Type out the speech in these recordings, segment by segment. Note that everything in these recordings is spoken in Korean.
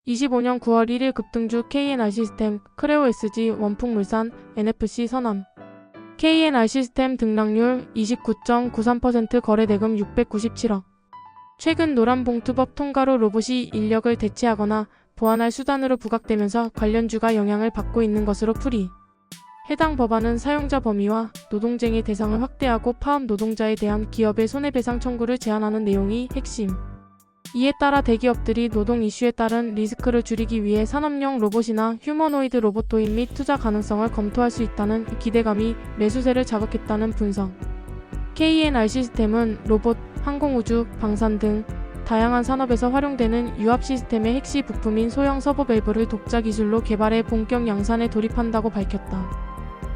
25년 9월 1일 급등주 KNR 시스템, 크레오 SG, 원풍물산, NFC 선암. KNR 시스템 등락률 29.93%, 거래대금 697억. 최근 노란봉투법 통과로 로봇이 인력을 대체하거나 보완할 수단으로 부각되면서 관련주가 영향을 받고 있는 것으로 풀이. 해당 법안은 사용자 범위와 노동쟁의 대상을 확대하고 파업 노동자에 대한 기업의 손해배상 청구를 제한하는 내용이 핵심. 이에 따라 대기업들이 노동 이슈에 따른 리스크를 줄이기 위해 산업용 로봇이나 휴머노이드 로봇 도입 및 투자 가능성을 검토할 수 있다는 기대감이 매수세를 자극했다는 분석. KNR 시스템은 로봇, 항공우주, 방산 등 다양한 산업에서 활용되는 유압 시스템의 핵심 부품인 소형 서버 밸브를 독자 기술로 개발해 본격 양산에 돌입한다고 밝혔다.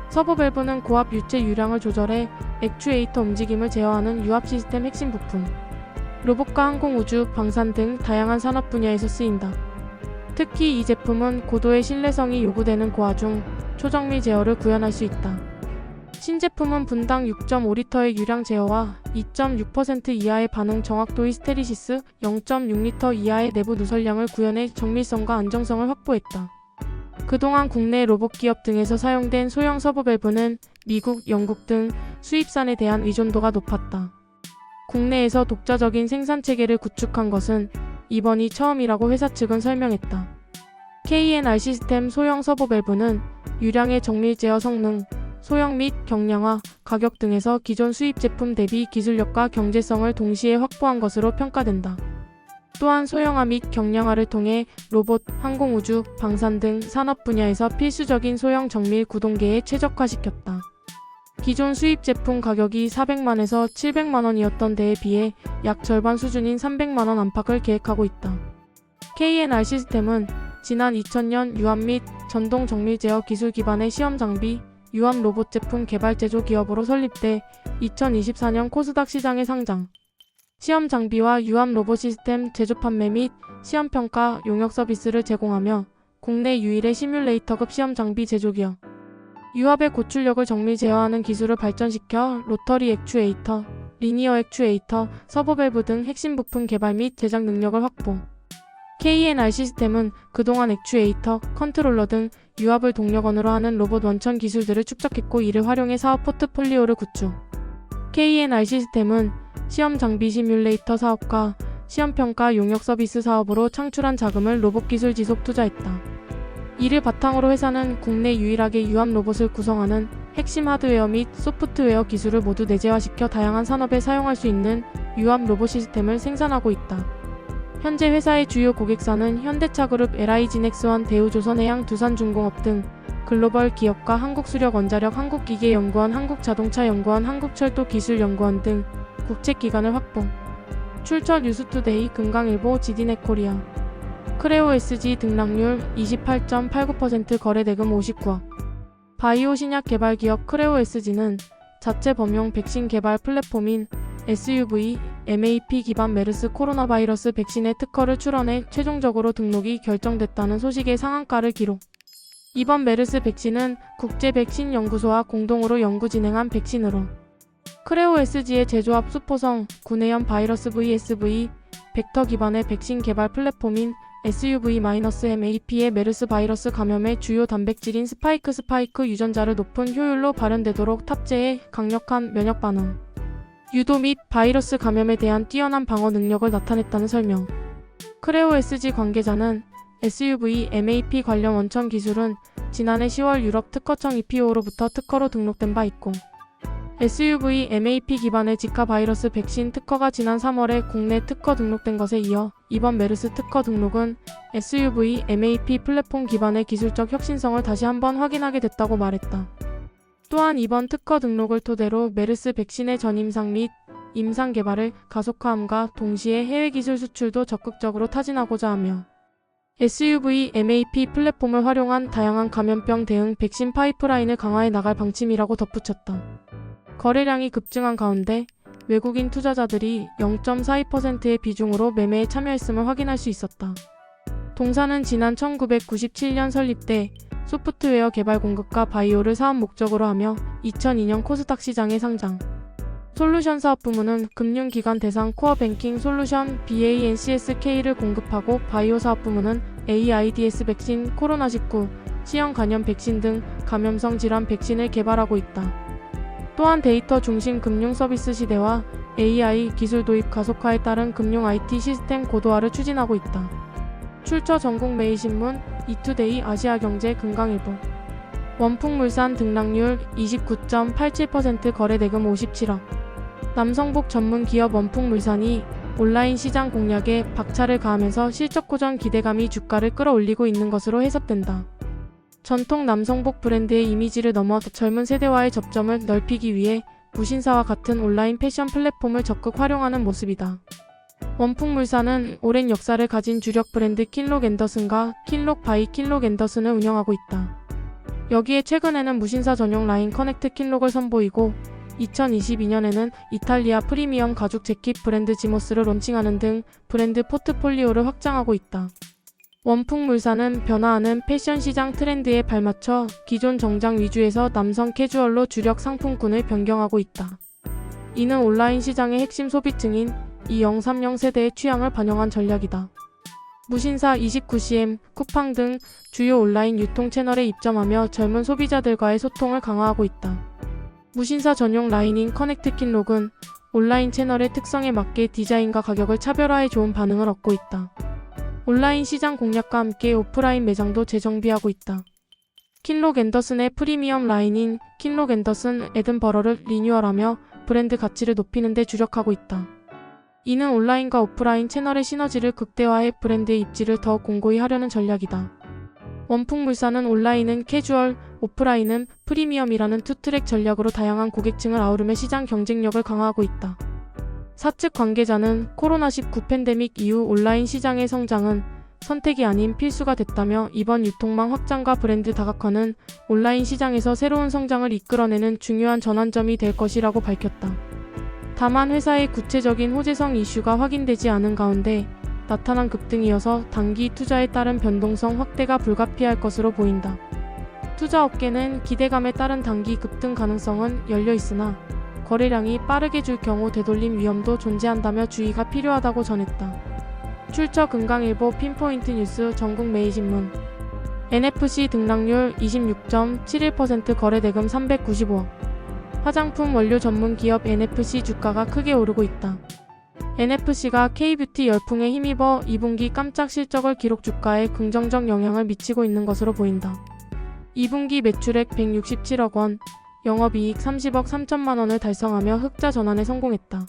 서버 밸브는 고압 유체 유량을 조절해 액추에이터 움직임을 제어하는 유압 시스템 핵심 부품. 로봇과 항공우주, 방산 등 다양한 산업 분야에서 쓰인다. 특히 이 제품은 고도의 신뢰성이 요구되는 고하중, 초정밀 제어를 구현할 수 있다. 신제품은 분당 6.5리터의 유량 제어와 2.6% 이하의 반응 정확도 히스테리시스, 0.6리터 이하의 내부 누설량을 구현해 정밀성과 안정성을 확보했다. 그동안 국내 로봇 기업 등에서 사용된 소형 서버 밸브는 미국, 영국 등 수입산에 대한 의존도가 높았다. 국내에서 독자적인 생산체계를 구축한 것은 이번이 처음이라고 회사 측은 설명했다. KNR 시스템 소형 서버 밸브는 유량의 정밀 제어 성능, 소형 및 경량화, 가격 등에서 기존 수입 제품 대비 기술력과 경제성을 동시에 확보한 것으로 평가된다. 또한 소형화 및 경량화를 통해 로봇, 항공우주, 방산 등 산업 분야에서 필수적인 소형 정밀 구동계에 최적화시켰다. 기존 수입 제품 가격이 400만에서 700만원이었던 데에 비해 약 절반 수준인 300만원 안팎을 계획하고 있다. KNR 시스템은 지난 2000년 유압 및 전동 정밀 제어 기술 기반의 시험 장비, 유압 로봇 제품 개발 제조 기업으로 설립돼 2024년 코스닥 시장에 상장. 시험 장비와 유압 로봇 시스템 제조 판매 및 시험 평가, 용역 서비스를 제공하며 국내 유일의 시뮬레이터급 시험 장비 제조기업. 유압의 고출력을 정밀 제어하는 기술을 발전시켜 로터리 액추에이터, 리니어 액추에이터, 서버 밸브 등 핵심 부품 개발 및 제작 능력을 확보. KNR 시스템은 그동안 액추에이터, 컨트롤러 등 유압을 동력원으로 하는 로봇 원천 기술들을 축적했고 이를 활용해 사업 포트폴리오를 구축. KNR 시스템은 시험 장비 시뮬레이터 사업과 시험평가 용역 서비스 사업으로 창출한 자금을 로봇 기술 지속 투자했다. 이를 바탕으로 회사는 국내 유일하게 유압 로봇을 구성하는 핵심 하드웨어 및 소프트웨어 기술을 모두 내재화시켜 다양한 산업에 사용할 수 있는 유압 로봇 시스템을 생산하고 있다. 현재 회사의 주요 고객사는 현대차그룹, LI지넥스원, 대우조선해양, 두산중공업 등 글로벌 기업과 한국수력원자력, 한국기계연구원, 한국자동차연구원, 한국철도기술연구원 등 국책기관을 확보. 출처 뉴스투데이, 금강일보, 지디넷코리아. 크레오 SG 등락률 28.89%, 거래대금 59억. 바이오 신약 개발 기업 크레오 SG는 자체 범용 백신 개발 플랫폼인 SUV, MAP 기반 메르스 코로나 바이러스 백신의 특허를 출원해 최종적으로 등록이 결정됐다는 소식의 상한가를 기록. 이번 메르스 백신은 국제백신연구소와 공동으로 연구 진행한 백신으로 크레오 SG의 제조합 수포성, 구내염 바이러스 VSV, 벡터 기반의 백신 개발 플랫폼인 SUV-MAP의 메르스 바이러스 감염의 주요 단백질인 스파이크 유전자를 높은 효율로 발현되도록 탑재해 강력한 면역 반응, 유도 및 바이러스 감염에 대한 뛰어난 방어 능력을 나타냈다는 설명. 크레오 SG 관계자는 SUV-MAP 관련 원천 기술은 지난해 10월 유럽 특허청 EPO로부터 특허로 등록된 바 있고 SUV-MAP 기반의 지카 바이러스 백신 특허가 지난 3월에 국내 특허 등록된 것에 이어 이번 메르스 특허 등록은 SUV-MAP 플랫폼 기반의 기술적 혁신성을 다시 한번 확인하게 됐다고 말했다. 또한 이번 특허 등록을 토대로 메르스 백신의 전임상 및 임상 개발을 가속화함과 동시에 해외 기술 수출도 적극적으로 타진하고자 하며 SUV-MAP 플랫폼을 활용한 다양한 감염병 대응 백신 파이프라인을 강화해 나갈 방침이라고 덧붙였다. 거래량이 급증한 가운데 외국인 투자자들이 0.42%의 비중으로 매매에 참여했음을 확인할 수 있었다. 동사는 지난 1997년 설립돼 소프트웨어 개발 공급과 바이오를 사업 목적으로 하며 2002년 코스닥 시장에 상장. 솔루션 사업 부문은 금융기관 대상 코어 뱅킹 솔루션 BANCSK를 공급하고 바이오 사업 부문은 AIDS 백신, 코로나19, C형 간염 백신 등 감염성 질환 백신을 개발하고 있다. 또한 데이터 중심 금융 서비스 시대와 AI 기술 도입 가속화에 따른 금융 IT 시스템 고도화를 추진하고 있다. 출처 전국 매일신문, 이투데이, 아시아경제, 금강일보. 원풍물산 등락률 29.87%, 거래대금 57억. 남성복 전문 기업 원풍물산이 온라인 시장 공략에 박차를 가하면서 실적 호전 기대감이 주가를 끌어올리고 있는 것으로 해석된다. 전통 남성복 브랜드의 이미지를 넘어 젊은 세대와의 접점을 넓히기 위해 무신사와 같은 온라인 패션 플랫폼을 적극 활용하는 모습이다. 원풍물산은 오랜 역사를 가진 주력 브랜드 킨록 앤더슨과 킨록 바이 킨록 앤더슨을 운영하고 있다. 여기에 최근에는 무신사 전용 라인 커넥트 킨록을 선보이고 2022년에는 이탈리아 프리미엄 가죽 재킷 브랜드 지모스를 론칭하는 등 브랜드 포트폴리오를 확장하고 있다. 원풍물산은 변화하는 패션 시장 트렌드에 발맞춰 기존 정장 위주에서 남성 캐주얼로 주력 상품군을 변경하고 있다. 이는 온라인 시장의 핵심 소비층인 2030 세대의 취향을 반영한 전략이다. 무신사 29cm, 쿠팡 등 주요 온라인 유통 채널에 입점하며 젊은 소비자들과의 소통을 강화하고 있다. 무신사 전용 라인인 커넥트 킨록은 온라인 채널의 특성에 맞게 디자인과 가격을 차별화해 좋은 반응을 얻고 있다. 온라인 시장 공략과 함께 오프라인 매장도 재정비하고 있다. 킨록 앤더슨의 프리미엄 라인인 킨록 앤더슨 에든버러를 리뉴얼하며 브랜드 가치를 높이는 데 주력하고 있다. 이는 온라인과 오프라인 채널의 시너지를 극대화해 브랜드의 입지를 더 공고히 하려는 전략이다. 원풍물산은 온라인은 캐주얼, 오프라인은 프리미엄이라는 투트랙 전략으로 다양한 고객층을 아우르며 시장 경쟁력을 강화하고 있다. 사측 관계자는 코로나19 팬데믹 이후 온라인 시장의 성장은 선택이 아닌 필수가 됐다며 이번 유통망 확장과 브랜드 다각화는 온라인 시장에서 새로운 성장을 이끌어내는 중요한 전환점이 될 것이라고 밝혔다. 다만 회사의 구체적인 호재성 이슈가 확인되지 않은 가운데 나타난 급등이어서 단기 투자에 따른 변동성 확대가 불가피할 것으로 보인다. 투자업계는 기대감에 따른 단기 급등 가능성은 열려 있으나 거래량이 빠르게 줄 경우 되돌림 위험도 존재한다며 주의가 필요하다고 전했다. 출처 금강일보, 핀포인트 뉴스, 전국 매일신문. NFC 등락률 26.71%, 거래대금 395억. 화장품 원료 전문 기업 NFC 주가가 크게 오르고 있다. NFC가 K뷰티 열풍에 힘입어 2분기 깜짝 실적을 기록, 주가에 긍정적 영향을 미치고 있는 것으로 보인다. 2분기 매출액 167억 원, 영업이익 30억 3천만 원을 달성하며 흑자 전환에 성공했다.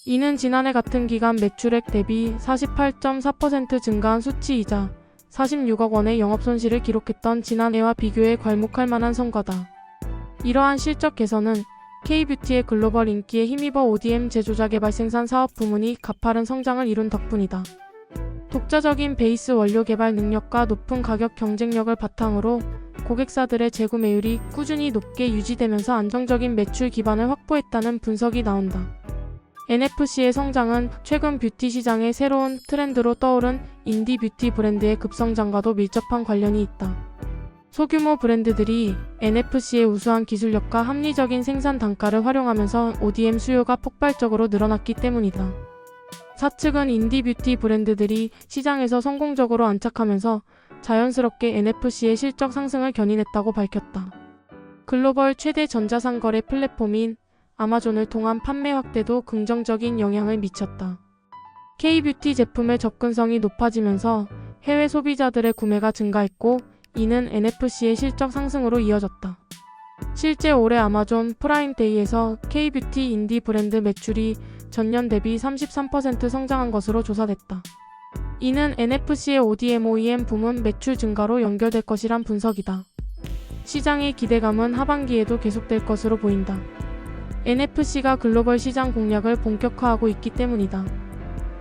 이는 지난해 같은 기간 매출액 대비 48.4% 증가한 수치이자 46억 원의 영업손실을 기록했던 지난해와 비교해 괄목할 만한 성과다. 이러한 실적 개선은 K뷰티의 글로벌 인기에 힘입어 ODM 제조자 개발 생산 사업 부문이 가파른 성장을 이룬 덕분이다. 독자적인 베이스 원료 개발 능력과 높은 가격 경쟁력을 바탕으로 고객사들의 재구매율이 꾸준히 높게 유지되면서 안정적인 매출 기반을 확보했다는 분석이 나온다. NFC의 성장은 최근 뷰티 시장의 새로운 트렌드로 떠오른 인디 뷰티 브랜드의 급성장과도 밀접한 관련이 있다. 소규모 브랜드들이 NFC의 우수한 기술력과 합리적인 생산 단가를 활용하면서 ODM 수요가 폭발적으로 늘어났기 때문이다. 사측은 인디 뷰티 브랜드들이 시장에서 성공적으로 안착하면서 자연스럽게 NFC의 실적 상승을 견인했다고 밝혔다. 글로벌 최대 전자상거래 플랫폼인 아마존을 통한 판매 확대도 긍정적인 영향을 미쳤다. K뷰티 제품의 접근성이 높아지면서 해외 소비자들의 구매가 증가했고, 이는 NFC의 실적 상승으로 이어졌다. 실제 올해 아마존 프라임데이에서 K뷰티 인디 브랜드 매출이 전년 대비 33% 성장한 것으로 조사됐다. 이는 NFC의 ODM, OEM 부문 매출 증가로 연결될 것이란 분석이다. 시장의 기대감은 하반기에도 계속될 것으로 보인다. NFC가 글로벌 시장 공략을 본격화하고 있기 때문이다.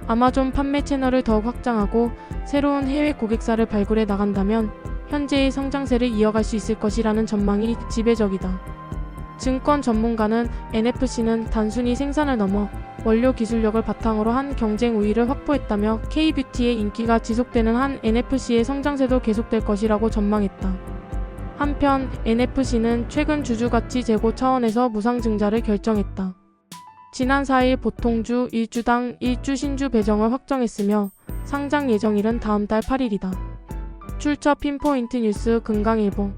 아마존 판매 채널을 더욱 확장하고 새로운 해외 고객사를 발굴해 나간다면 현재의 성장세를 이어갈 수 있을 것이라는 전망이 지배적이다. 증권 전문가는 NFC는 단순히 생산을 넘어 원료 기술력을 바탕으로 한 경쟁 우위를 확보했다며 K뷰티의 인기가 지속되는 한 NFC의 성장세도 계속될 것이라고 전망했다. 한편 NFC는 최근 주주가치 제고 차원에서 무상증자를 결정했다. 지난 4일 보통주 1주당 1주 신주 배정을 확정했으며 상장 예정일은 다음 달 8일이다. 출처 핀포인트 뉴스 금강일보.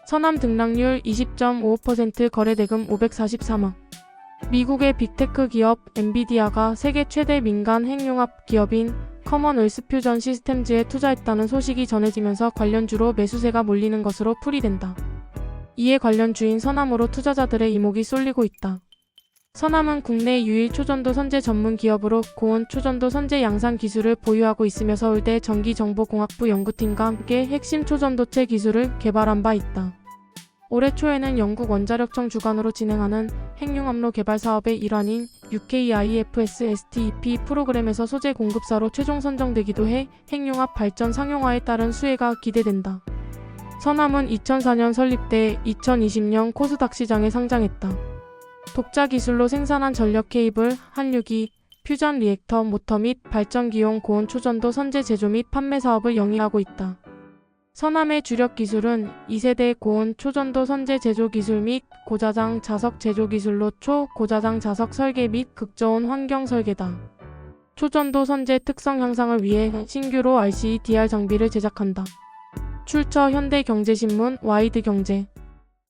서남 등락률 20.55% 거래대금 544만. 미국의 빅테크 기업 엔비디아가 세계 최대 민간 핵융합 기업인 커먼웰스 퓨전 시스템즈에 투자했다는 소식이 전해지면서 관련주로 매수세가 몰리는 것으로 풀이된다. 이에 관련 주인 서남으로 투자자들의 이목이 쏠리고 있다. 서남은 국내 유일 초전도 선제 전문 기업으로 고온 초전도 선제 양산 기술을 보유하고 있으며 서울대 전기정보공학부 연구팀과 함께 핵심 초전도체 기술을 개발한 바 있다. 올해 초에는 영국 원자력청 주관으로 진행하는 핵융합로 개발 사업의 일환인 UKIFS STEP 프로그램에서 소재 공급사로 최종 선정되기도 해 핵융합 발전 상용화에 따른 수혜가 기대된다. 서남은 2004년 설립돼 2020년 코스닥 시장에 상장했다. 독자 기술로 생산한 전력 케이블, 한유기, 퓨전 리액터, 모터 및 발전기용 고온 초전도 선제 제조 및 판매 사업을 영위하고 있다. 서남의 주력 기술은 2세대 고온 초전도 선제 제조 기술 및 고자장 자석 제조 기술로 초고자장 자석 설계 및 극저온 환경 설계다. 초전도 선제 특성 향상을 위해 신규로 RCDR 장비를 제작한다. 출처 현대경제신문 와이드경제.